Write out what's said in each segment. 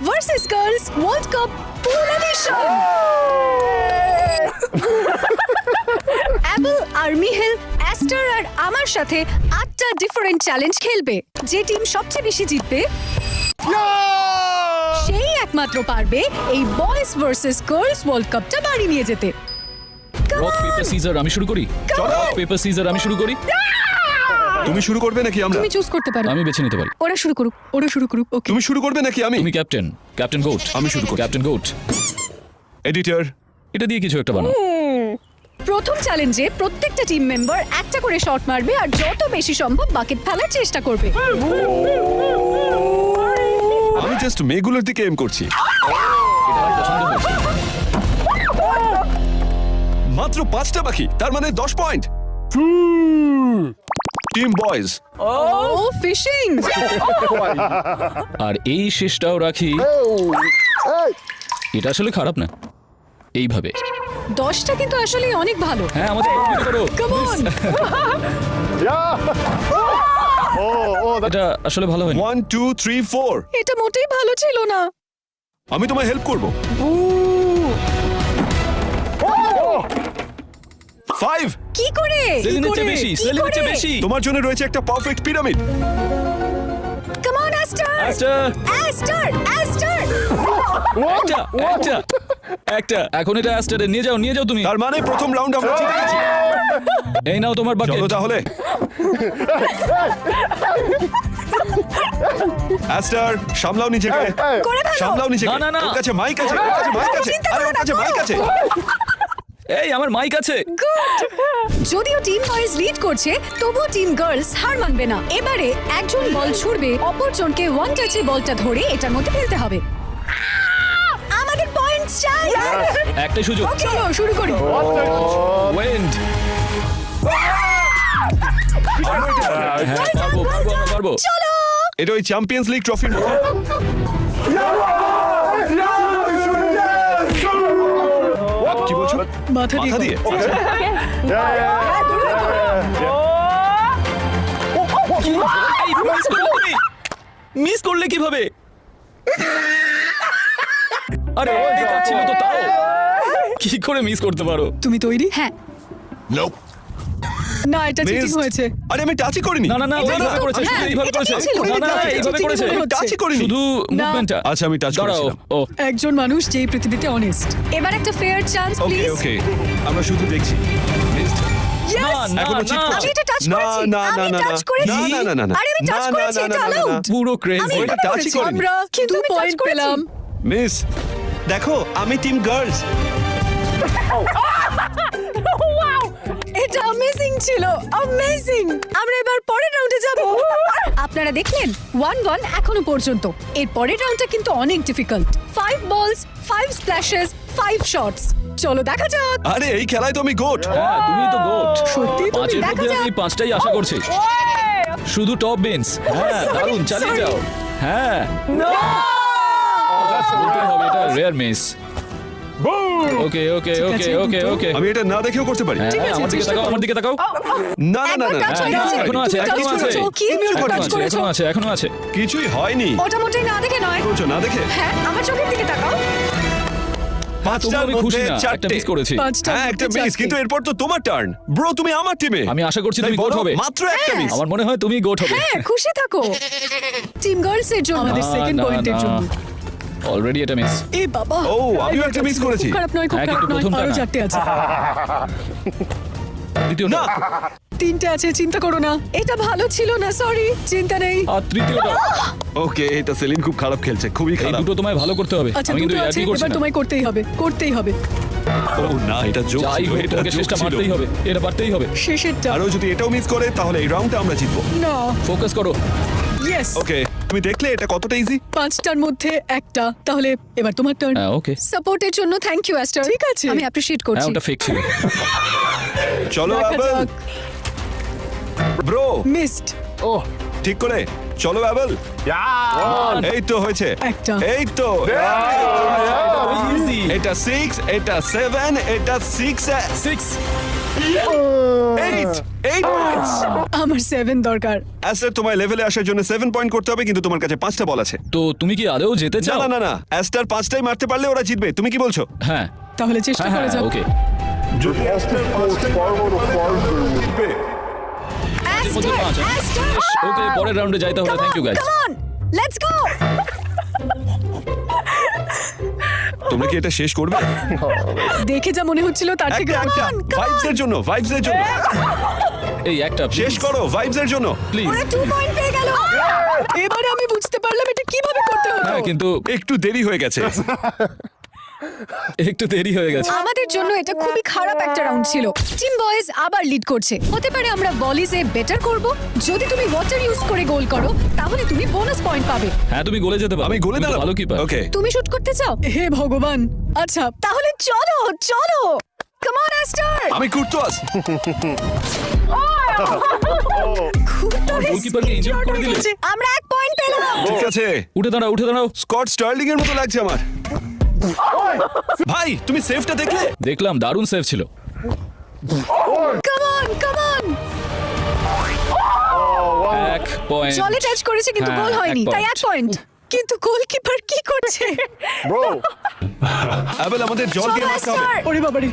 Versus girls world cup full edition. Apple আর মিহেল, অ্যাস্টার আর আমার সাথে 8টা ডিফারেন্ট চ্যালেঞ্জ খেলবে। যে টিম সবচেয়ে বেশি জিতবে সেই একমাত্র পারবে এই বয়েজ ভার্সেস গার্লস ওয়ার্ল্ড কাপটা বাড়ি নিয়ে যেতে। রক পেপার সিজার আমি শুরু করি। চলো। পেপার সিজার আমি শুরু করি। তুমি শুরু করবে নাকি আমরা? তুমি চুজ করতে পারো। আমি বেছে নিতে পারি। ওরা শুরু করুক, ওরা শুরু করুক। ওকে, তুমি শুরু করবে নাকি আমি? তুমি ক্যাপ্টেন। Captain goat. আমি শুরু করছি। Captain goat. এডিটর, এটা দিয়ে কিছু একটা বানাও। প্রথম চ্যালেঞ্জে প্রত্যেকটা টিম মেম্বার একটা করে শট মারবে আর যত বেশি সম্ভব বাকেট ফেলার চেষ্টা করবে। আমি জাস্ট মেয়েগুলোর দিকে এম করছি। এটা আমার পছন্দ হয়েছে। মাত্র 5টা বাকি, তার মানে 10 পয়েন্ট। Team boys. ও ফিশিং! আর এই শেষটাও রাখি। এটা আসলে খারাপ না। এইভাবে 10টা কিন্তু আসলে অনেক ভালো। হ্যাঁ আমাদের কমপ্লিট করো। Come on! এটা আসলে ভালো হয়নি। 1 2 3 4। এটা মোটেই ভালো ছিল না। আমি তোমায় হেল্প করব। 5। কি করে? সেলিনের চেয়ে বেশি, সেলিনের চেয়ে বেশি। তোমার জন্য রয়েছে একটা perfect pyramid. Come on Aster! Aster, Aster! Aster! একটা। এখন এটা অ্যাস্টারে নিয়ে যাও তুমি। তার মানে প্রথম রাউন্ড আমরা জিতে গেছি। এই নাও তোমার বাকেট। চলো তাহলে। অ্যাস্টার, সামলাও নিজেকে। করে ফেলো। সামলাও নিজেকে। না, না, না। ওর কাছে মাইক আছে, ওর কাছে মাইক আছে। চিন্তা আরে করো ওর না, কাছে মাইক করো। আছে। এই আমার মাইক আছে। যদিও টিম বয়েজ লিড করছে, তবুও টিম গার্লস হার মানবে না। এবারে একজন বল ছুড়বে, অপরজনকে ওয়ান টাচে বলটা ধরে এটার মধ্যে ফেলতে হবে। আমাদের পয়েন্ট চাই। একটাই সুযোগ। চলো শুরু করি। ওয়েন্ড। পারবো। চলো। এটা ওই চ্যাম্পিয়ন্স লিগ ট্রফির মতো। কি বলছো? মাথা মাথা দিয়ে? মিস করলে কিভাবে? আরে দেখা ছিল তো তাও। কি করে মিস করতে পারো? তুমি তৈরি? হ্যাঁ। নো। না, এটা চিটিং হয়েছে। আরে আমি টাচই করিনি। না এইভাবে করেছে, শুধু এইভাবে করেছে। না এইভাবে করেছে। টাচই করিনি। শুধু মুভমেন্টটা। আচ্ছা আমি টাচ দাঁড়াও। করেছিলাম। ও একজন মানুষ যেই পৃথিবীতে অনেস্ট। এবার একটা ফেয়ার চান্স ওকে প্লিজ। ওকে, আমরা শুধু দেখছি। Missed। না এখনো চিট করছে। আমি এটা টাচ না করেছি। না না আমি না টাচ করেছি। না না না না না। আরে আমি টাচ না, করেছি, না, এটা না, না, না, allowed। পুরো ক্রেজি। আমি ওইটা এটা touch-ই করেছি। করিনি। আমরা কিন্তু পয়েন্ট পেলাম। মিস, দেখো আমি টিম গার্লস। এটা অ্যামেজিং ছিল, অ্যামেজিং। আমরা এবার পরের রাউন্ডে যাব। আপনারা দেখলেন 1-1 এখনো পর্যন্ত। এর পরের রাউন্ডটা কিন্তু অনেক ডিফিকাল্ট। 5 বলস, 5 স্প্ল্যাশেস, 5 শটস। চলো দেখা যাক। আরে এই খেলায় তো আমি গোট। হ্যাঁ তুমি তো গোট। সত্যি তুমি? পাঁচের দেখা মধ্যে যাক। আমি 5টাই আশা করছি। শুধু টপ বেঞ্চ। হ্যাঁ Sorry, দারুণ, চালিয়ে sorry. যাও। হ্যাঁ বলতে হবে এটা রেয়ার মিস। ওকে ওকে ঠিক ওকে আছে, ওকে দুটো। ওকে। আমি এটা না দেখেও করতে পারি। হ্যাঁ ঠিক আছে, আমার দিকে চেষ্টা তাকাও, করো। আমার দিকে তাকাও। না না না একবার না touch হয়ে হ্যাঁ, গেছে। এখনো আছে, তুমি এখনো touch আছে। করেছো। কি কিচ্ছু touch করিনি। করেছো? এখনো আছে। কিছুই হয়নি। ওটা মোটেই না দেখে নয়। বলছো না দেখে? হ্যাঁ, আমার চোখের দিকে তাকাও। তবু পাঁচটার আমি খুশি মধ্যে না, একটা চারটে মিস করেছি। 5টা হ্যাঁ একটা মিস, কিন্তু এরপর তো তোমার টার্ন। ব্রো তুমি আমার টিমে। আমি আশা করছি তুমি গোট হবে। মাত্র একটা মিস। আমার মনে হয় তুমি গোট হবে। হ্যাঁ, খুশি থাকো। টিম গার্লস এর জন্য, আমাদের সেকেন্ড পয়েন্টের জন্য। অলরেডি এটা মিস। এ বাবা। ও, আমিও একটা miss করেছি। খুব খারাপ নয়, খুব হ্যাঁ, খারাপ কিন্তু নয়। প্রথমটা আরো না। 4টে আছে। দ্বিতীয়টা না 3টে আছে, চিন্তা করো না। এটা ভালো ছিল না, সরি। চিন্তা নেই। আর তৃতীয়টা। ওকে, এটা সেলিন খুব খারাপ খেলছে, খুবই এই খারাপ। দুটো তোমায় ভালো করতে হবে। আচ্ছা, আমি কিন্তু দুটো আছে, একই করছি এবার না। তোমায় করতেই হবে, করতেই হবে। ও না, এটা জোক যাই ছিল, হোক এটা তোমাকে জোক শেষটা ছিল। মারতেই হবে। এটা পারতেই হবে। শেষেরটা। আর ও যদি এটাও মিস করে তাহলে এই রাউন্ডটা আমরা জিতবো। না, ফোকাস করো। ইয়েস। ওকে, তুমি দেখলে এটা কতটা ইজি। 5টার মধ্যে একটা। তাহলে এবার তোমার টার্ন। হ্যাঁ ওকে। সাপোর্টের জন্য থ্যাংক ইউ অ্যাস্টার। ঠিক আছে, আমি অ্যাপ্রিশিয়েট হ্যাঁ করছি। ওটা ফেক ছিল। চলো দেখা অ্যাবল। যাক। Bro missed. ঠিক করে চলো অ্যাবল। এই তো হয়েছে। একটা। এই তো ইজি। এটা 6, এটা 7, এটা 6। 6। এই 8 পয়েন্টস। আমার 7 দরকার। অ্যাস্টার তোমায় লেভেলে আসার জন্য 7 পয়েন্ট করতে হবে, কিন্তু তোমার কাছে 5টা বল আছে। তো তুমি কি আদৌ যেতে না চাও? না না না, অ্যাস্টার 5টাই মারতে পারলে ওরা জিতবে। তুমি কি বলছো? হ্যাঁ তাহলে চেষ্টা হ্যাঁ করে হ্যাঁ যাও। ওকে। যদি অ্যাস্টার 5টাই জিতবে। মধ্যে পাঁচ, হ্যাঁ? ওকে পরের রাউন্ডে যাইতে হবে। Thank you guys. Come on, let's go. তোমরা কি এটা শেষ করবে? দেখে যা মনে হচ্ছিল তার থেকে একটা একটা ভাইবস এর জন্য, ভাইবস এর জন্য এই একটা শেষ করো, ভাইবস এর জন্য। প্লিজ। ওরা 2 পয়েন্ট পেয়ে গেল। এবারে আমি বুঝতে পারলাম এটা কিভাবে করতে হলো। হ্যাঁ কিন্তু একটু দেরি হয়ে গেছে। একটু দেরি হয়ে গেছে। আমাদের জন্য এটা খুবই খারাপ একটা রাউন্ড ছিল। টিম বয়েজ আবার লিড করছে। হতে পারে আমরা ভলিজে বেটার করব। যদি তুমি ওয়াটার ইউজ করে গোল করো তাহলে তুমি বোনাস পয়েন্ট পাবে। হ্যাঁ তুমি গোলে যেতে পারো। আমি গোলে তুমি তো দাঁড়াবো। ভালো কিপার। ওকে, তুমি শুট করতে চাও? হে ভগবান। আচ্ছা তাহলে চলো চলো, কাম অন অ্যাস্টার। আমি কুর্তোয়াস। গোলকিপারকে ইনজুর করে দিলে। আমরা 1 পয়েন্ট পেলাম। ঠিক আছে, উঠে দাঁড়াও উঠে দাঁড়াও। স্কট স্টার্লিং এর মতো লাগছে আমার। ভাই তুমি সেফটা দেখলে? দেখলাম দারুণ সেভ ছিল। Come on come on. 1 point. জলে টাচ করেছে কিন্তু হ্যাঁ, গোল হয়নি, 1 তাই 1 পয়েন্ট। কিন্তু গোলকিপার কি করছে? অ্যাবেল আমাদের জল দিয়ে মারতে হবে। ওরে বাবারে।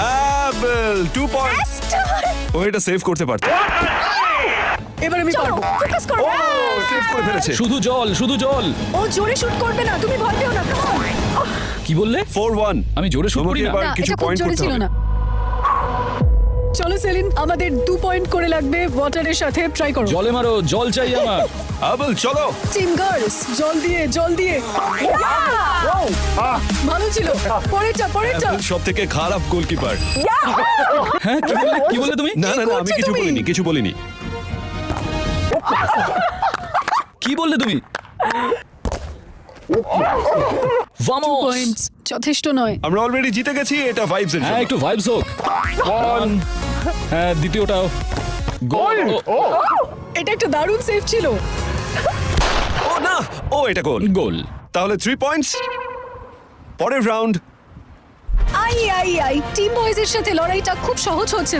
Abel 2 points. ও এটা সেভ করতে পারত। এবার আমি চলো Oh! Oh! ফোকাস করো। সেভ করে ফেলেছে। শুধু জল শুধু জল। ও জোরে শুট করবে না, তুমি ভয় পেও না। Come on. কি বললে? 4-1। আমি জোরে শুট করি তোমাকে না। এবার না, কিছু এটা খুব পয়েন্ট জোরে করতে ছিল হবে। না। চলো সেলিন, আমাদের 2 পয়েন্ট করে লাগবে। ওয়াটারের সাথে ট্রাই করো। জলে মারো, জল চাই আমার। অ্যাবেল চলো। টিম গার্লস জল দিয়ে জল দিয়ে। ভালো ছিল। পরেরটা পরেরটা। অ্যাবেল সবথেকে খারাপ গোলকিপার। হ্যাঁ কি বললে তুমি? না না না, আমি করছো কিছু তুমি? বলিনি, কিছু বলিনি। কি বললে তুমি? ভামোস। পয়েন্টস যথেষ্ট নয়। আমরা অলরেডি জিতে গেছি, এটা ভাইবস এর হ্যাঁ জন্য। একটু ভাইবস হোক। হ্যাঁ দ্বিতীয়টাও গোল। এটা একটা দারুণ সেভ ছিল। ও না, ও এটা গোল। গোল। তাহলে 3 পয়েন্টস। পরের রাউন্ড। আই টিম বয়েজের সাথে লড়াইটা খুব সহজ হচ্ছে।